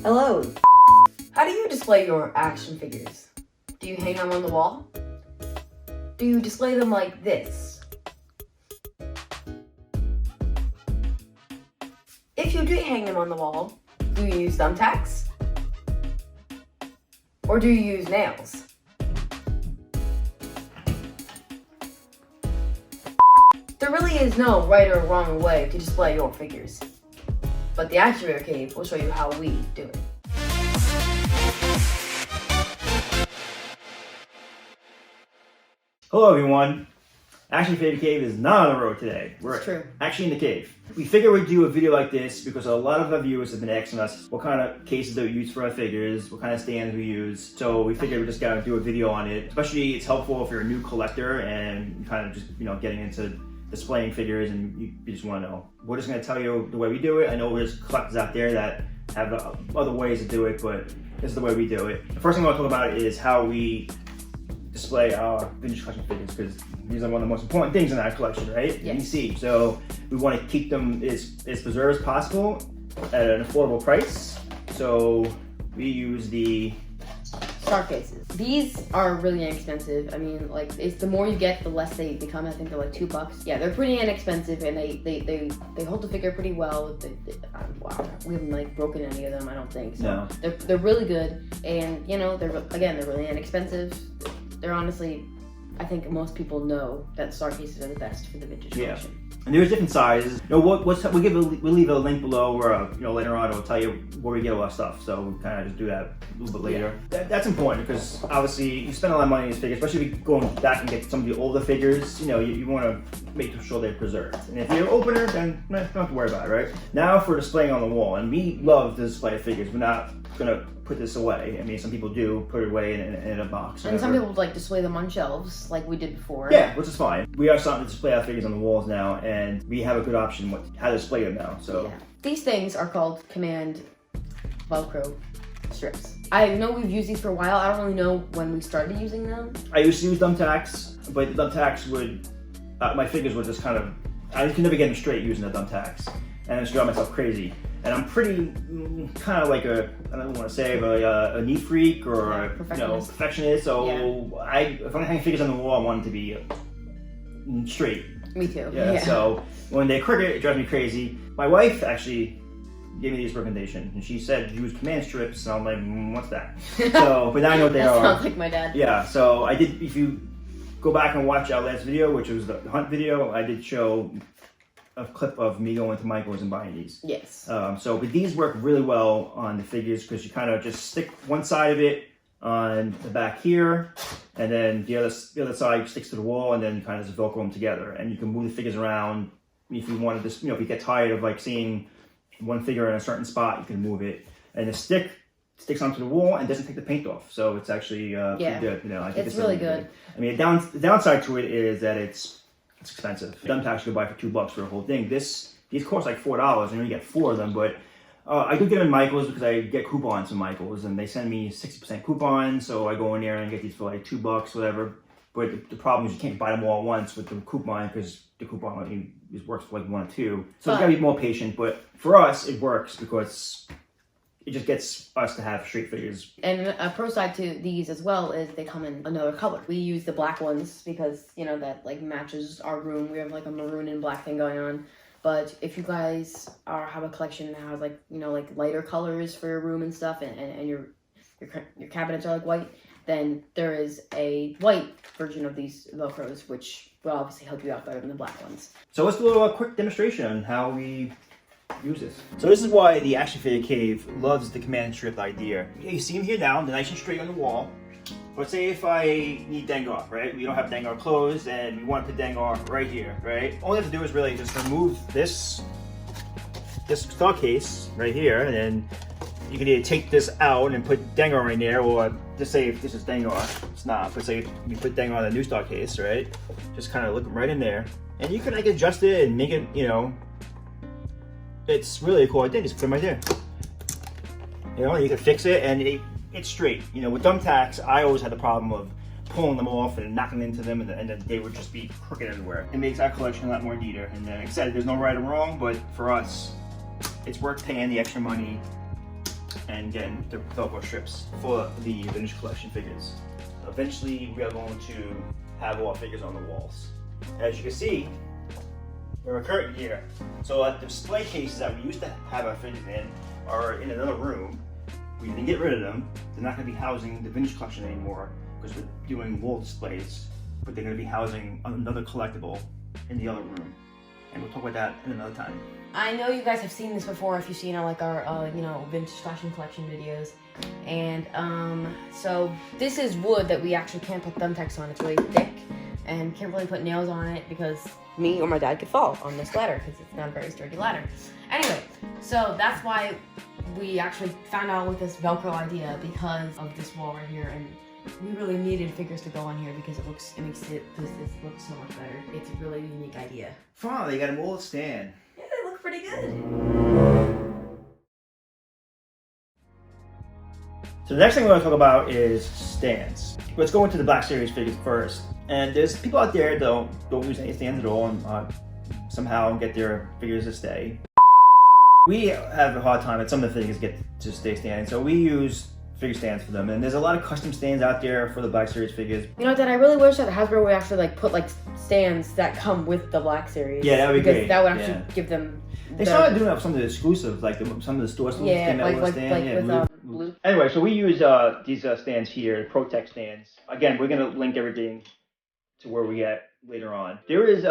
Hello. How do you display your action figures? Do you hang them on the wall? Do you display them like this? If you do hang them on the wall, do you use thumbtacks? Or do you use nails? There really is no right or wrong way to display your figures, but the Action Figure Cave will show you how we do it. Hello everyone. Action Figure Cave is not on the road today. We're actually in the cave. We figured we'd do a video like this because a lot of our viewers have been asking us what kind of cases that we use for our figures, what kind of stands we use. So we figured we just gotta do a video on it. Especially it's helpful if you're a new collector and kind of just, getting into displaying figures and you just want to know. We're just going to tell you the way we do it. I know there's collectors out there that have other ways to do it, but this is the way we do it. The first thing I want to talk about is how we display our vintage collection figures, because these are one of the most important things in our collection, right? Yes. You see, so we want to keep them as preserved as possible at an affordable price. So we use the Star cases. These are really inexpensive. I mean, like, it's the more you get, the less they become. I think they're like $2. Yeah, they're pretty inexpensive, and they hold the figure pretty well. Wow, we haven't like broken any of them, I don't think. So no. They're really good, and they're really inexpensive. They're honestly, I think most people know that Star cases are the best for the vintage collection. And there's different sizes. We'll leave a link below where later on it'll tell you where we get all our stuff. So we kind of just do that a little bit later. Yeah. That's important because obviously you spend a lot of money on these figures, especially if you're going back and get some of the older figures. You want to make sure they're preserved. And if you're an opener, then don't have to worry about it, right? Now for displaying on the wall, and we love to display figures. We're not gonna put this away. I mean, some people do put it away in a box. And some people like display them on shelves, like we did before. Yeah, which is fine. We are starting to display our figures on the walls now, and we have a good option how to display them now. So yeah. These things are called command Velcro strips. I know we've used these for a while. I don't really know when we started using them. I used to use thumbtacks, but the thumbtacks would, my figures would just kind of, I could never get them straight using the thumbtacks, and I just drive myself crazy. And I'm pretty kind of like I don't want to say, but a neat freak or a perfectionist. So if I'm gonna hang figures on the wall, I want them to be straight. Me too. Yeah. So when they're crooked, it drives me crazy. My wife actually gave me this recommendation, and she said use command strips, and I'm like, what's that? So, but now I know what they are. Sounds like my dad. Yeah. So I did. If you go back and watch our last video, which was the hunt video, I did show a clip of me going to Michael's and buying these. Yes. But these work really well on the figures because you kind of just stick one side of it on the back here, and then the other side sticks to the wall, and then you kind of just Velcro them together, and you can move the figures around if you want to. Just if you get tired of like seeing one figure in a certain spot, you can move it, and the stick sticks onto the wall and doesn't take the paint off. So it's actually pretty good. I think it's really good. I mean, the downside to it is that it's expensive. Thumbtacks you could buy for $2 for a whole thing. These cost like $4, and you only get 4 of them. But I do get them in Michael's because I get coupons from Michael's, and they send me 60% coupons. So I go in there and get these for like $2, whatever. But the problem is you can't buy them all at once with the coupon because the coupon works for like 1 or 2. So you gotta be more patient. But for us, it works because it just gets us to have straight figures. And a pro side to these as well is they come in another color. We use the black ones because, that like matches our room. We have like a maroon and black thing going on. But if you guys have a collection that has like, like lighter colors for your room and stuff, and your cabinets are like white, then there is a white version of these Velcros, which will obviously help you out better than the black ones. So let's do a quick demonstration on how we use this. So this is why the Action Figure Cave loves the command strip idea. You see them here now, they're nice and straight on the wall. Let's say if I need Dengar, right? We don't have Dengar closed and we want to put Dengar right here, right? All we have to do is really just remove this star case right here, and then you can either take this out and put Dengar in there, or just say if this is Dengar, it's not, but say you put Dengar on the new star case, right? Just kind of look right in there. And you can like adjust it and make it, it's really a cool idea. Just put them right there. You can fix it, and it's straight. With thumbtacks, I always had the problem of pulling them off and knocking into them, and then they would just be crooked everywhere. It makes our collection a lot more neater. And like I said, there's no right or wrong, but for us, it's worth paying the extra money and getting the Velcro strips for the vintage collection figures. Eventually, we are going to have all our figures on the walls. As you can see, we have a curtain here. So the display cases that we used to have our figures in are in another room. We didn't get rid of them. They're not going to be housing the vintage collection anymore because we're doing wall displays, but they're going to be housing another collectible in the other room. And we'll talk about that in another time. I know you guys have seen this before if you've seen like our vintage fashion collection videos. And so this is wood that we actually can't put thumbtacks on. It's really thick and can't really put nails on it because me or my dad could fall on this ladder because it's not a very sturdy ladder. Anyway, so that's why we actually found out with this Velcro idea because of this wall right here, and we really needed figures to go on here because it makes this look so much better. It's a really unique idea. Finally, they got them all to stand. Yeah, they look pretty good. So the next thing we're going to talk about is stands. Let's go into the Black Series figures first. And there's people out there that don't use any stands at all and somehow get their figures to stay. We have a hard time that some of the figures get to stay standing, so we use figure stands for them. And there's a lot of custom stands out there for the Black Series figures. You know, Dad, I really wish that Hasbro would actually put stands that come with the Black Series. Yeah, that would be great. That would actually give them. They started doing some of the exclusives, like some of the stores. Blue. Anyway, so we use these stands here, Protect stands. Again, we're gonna link everything to where we get later on. There is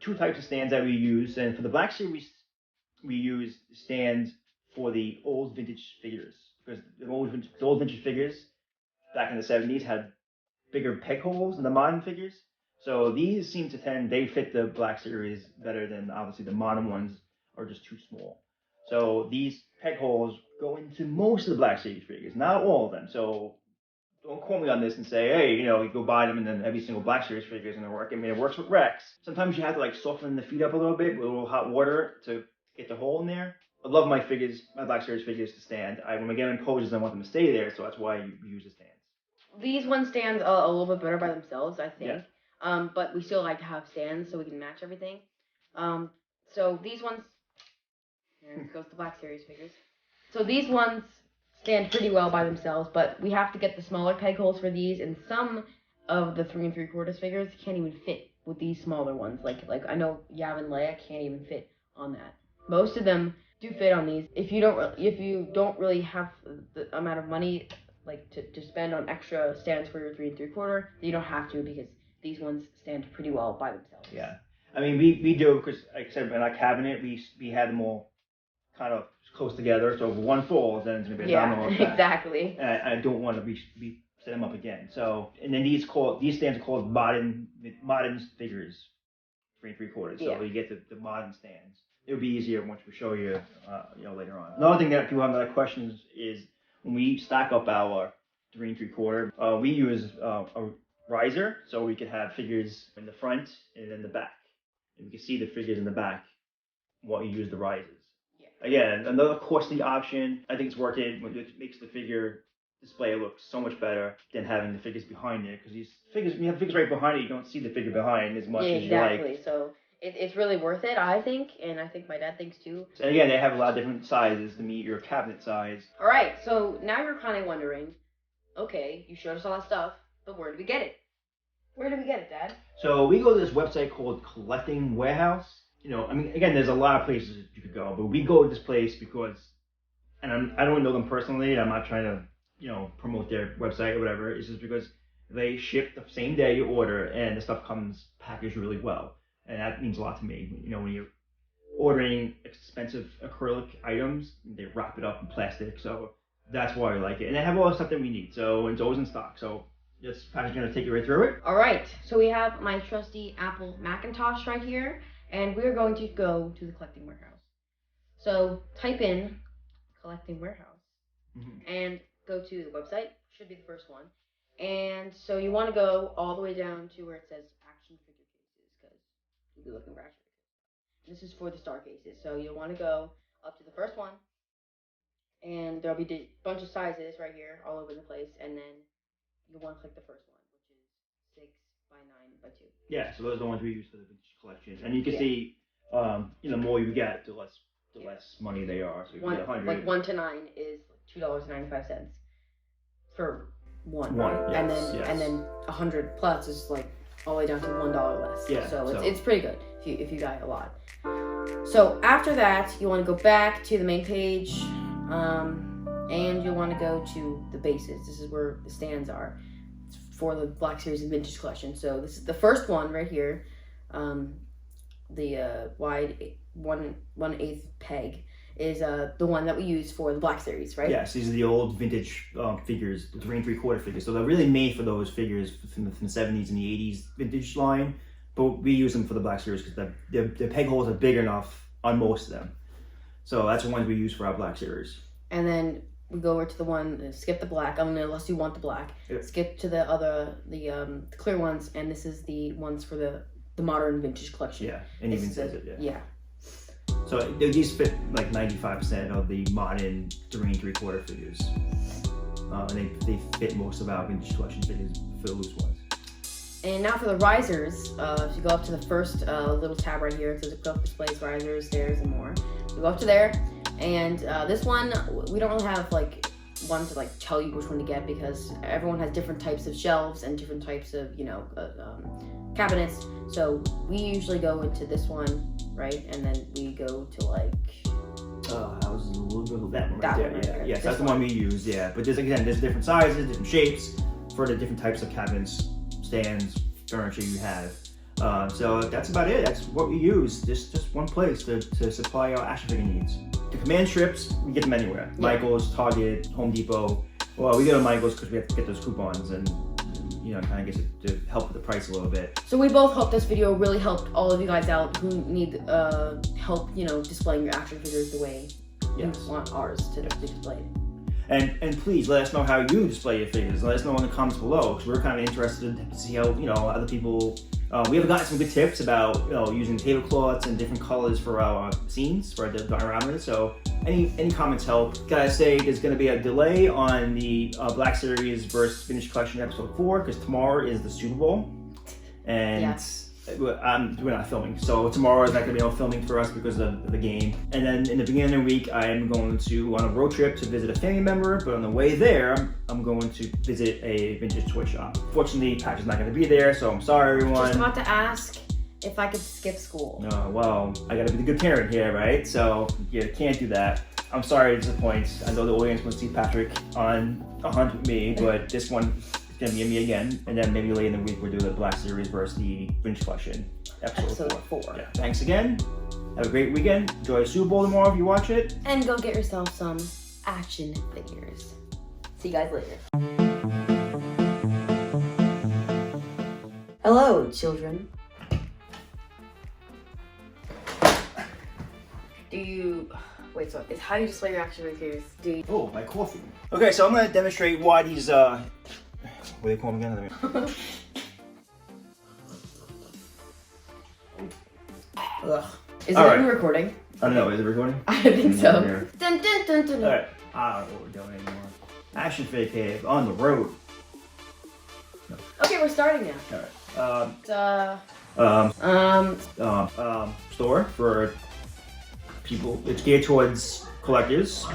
two types of stands that we use, and for the Black Series, we use stands for the old vintage figures because the old vintage figures back in the 70s had bigger peg holes than the modern figures. So these seem to they fit the Black Series better than obviously the modern ones are just too small. So these peg holes go into most of the Black Series figures, not all of them. So don't quote me on this and say, hey, you go buy them and then every single Black Series figure is going to work. I mean, it works with Rex. Sometimes you have to soften the feet up a little bit with a little hot water to get the hole in there. I love my Black Series figures to stand. When I get in poses, I want them to stay there, so that's why you use the stands. These ones stand a little bit better by themselves, I think. Yeah. But we still like to have stands so we can match everything. So these ones, here goes the Black Series figures. So these ones stand pretty well by themselves, but we have to get the smaller peg holes for these, and some of the 3 3/4 figures can't even fit with these smaller ones. Like I know Yav and Leia can't even fit on that. Most of them do fit on these. If you don't really have the amount of money to spend on extra stands for your 3 3/4, you don't have to because these ones stand pretty well by themselves. Yeah, I mean we do because like I said in our cabinet we had them all kind of close together. So if one falls, then it's gonna be a domino effect. Exactly. And I don't want to set them up again. So and then these stands are called modern figures, 3 3/4. So you get the modern stands. It'll be easier once we show you, later on. Another thing that people have other questions is when we stack up our 3 3/4, we use a riser so we can have figures in the front and in the back, and we can see the figures in the back while you use the risers. Yeah. Again, another costly option. I think it's worth it. It makes the figure display look so much better than having the figures behind it because these figures, when you have figures right behind it, you don't see the figure behind as much as you like. Exactly. So. It's really worth it, I think, and I think my dad thinks too. And again, they have a lot of different sizes to meet your cabinet size. All right, so now you're kind of wondering, okay, you showed us all that stuff, but where did we get it? Where did we get it, Dad? So we go to this website called Collecting Warehouse. Again, there's a lot of places you could go, but we go to this place because, and I don't know them personally. I'm not trying to, promote their website or whatever. It's just because they ship the same day you order, and the stuff comes packaged really well. And that means a lot to me. When you're ordering expensive acrylic items, they wrap it up in plastic. So that's why I like it. And they have all the stuff that we need. So it's always in stock. So Patrick's going to take you right through it. All right. So we have my trusty Apple Macintosh right here. And we're going to go to the Collecting Warehouse. So type in Collecting Warehouse and go to the website. Should be the first one. And so you want to go all the way down to where it says Action Figure Cases because you'll be looking for action figures. This is for the star cases. So you'll want to go up to the first one. And there'll be a bunch of sizes right here all over the place. And then you'll want to click the first one, which is 6 by 9 by 2. Yeah, so those are the ones we use for the vintage collection. And you can see, the more you get, the less money they are. So you get 100. Like 1 to 9 is $2.95 for one. Yes, and then 100 plus is like all the way down to $1 less. Yeah. So it's pretty good if you buy a lot. So after that, you want to go back to the main page, and you'll want to go to the bases. This is where the stands are for the Black Series and Vintage Collection. So this is the first one right here, the wide 1/8 peg is the one that we use for the Black Series, right? Yes, these are the old vintage figures, the 3 3/4 figures. So they're really made for those figures from the 70s and the 80s vintage line, but we use them for the Black Series because the peg holes are big enough on most of them. So that's the ones we use for our Black Series. And then we go over to the one, skip the black, unless you want the black. Yep. Skip to the clear ones, and this is the ones for the modern vintage collection. Yeah, and even says it, Yeah. So these fit like 95% of the modern 3 3/4 figures. And they fit most of our vintage collection figures for the loose ones. And now for the risers, if you go up to the first little tab right here, it says Equip Displays, Risers, Stairs, and more. You go up to there, and this one, we don't really have like one to like tell you which one to get because everyone has different types of shelves and different types of, cabinets. So we usually go into this one, right? And then we go to like... I was a little bit of that one That right one there. right there. Yes, that's the one we use, yeah. But there's different sizes, different shapes for the different types of cabinets, stands, furniture you have. So that's about it. That's what we use. Just one place to supply our action figure needs. The command strips, we get them anywhere. Yeah. Michael's, Target, Home Depot. Well, we go to Michael's because we have to get those coupons and kind of gets it to help with the price a little bit. So we both hope this video really helped all of you guys out who need help, displaying your action figures the way you want ours to be displayed. And please let us know how you display your figures. Let us know in the comments below because we're kind of interested to see how other people. We have gotten some good tips about using tablecloths and different colors for our scenes for the dioramas. So any comments help. Gotta say there's gonna be a delay on the Black Series versus Vintage Collection episode 4 because tomorrow is the Super Bowl, and we're not filming. So tomorrow is not gonna be no filming for us because of the game. And then in the beginning of the week, I am going to on a road trip to visit a family member. But on the way there, I'm going to visit a vintage toy shop. Fortunately, Patrick's not gonna be there, so I'm sorry, everyone. Just about to ask if I could skip school. No, well, I gotta be the good parent here, right? So you can't do that. I'm sorry to disappoint. I know the audience wants to see Patrick on a hunt with me, but this one is gonna be me again. And then maybe later in the week we'll do the Black Series versus the Vintage Collection episode 4. Yeah. Thanks again. Have a great weekend. Enjoy the Super Bowl tomorrow if you watch it. And go get yourself some action figures. See you guys later. Hello, children. So it's how you display your action figures. Oh, my coffee. Okay, so I'm gonna demonstrate why these what do they call them again? Ugh. Is it even recording? I don't know, is it recording? I think so. Dun, dun, dun, dun. Alright, I don't know what we're doing anymore. Action Figure Cave on the road. No. Okay, we're starting now. Store for people. It's geared towards collectors.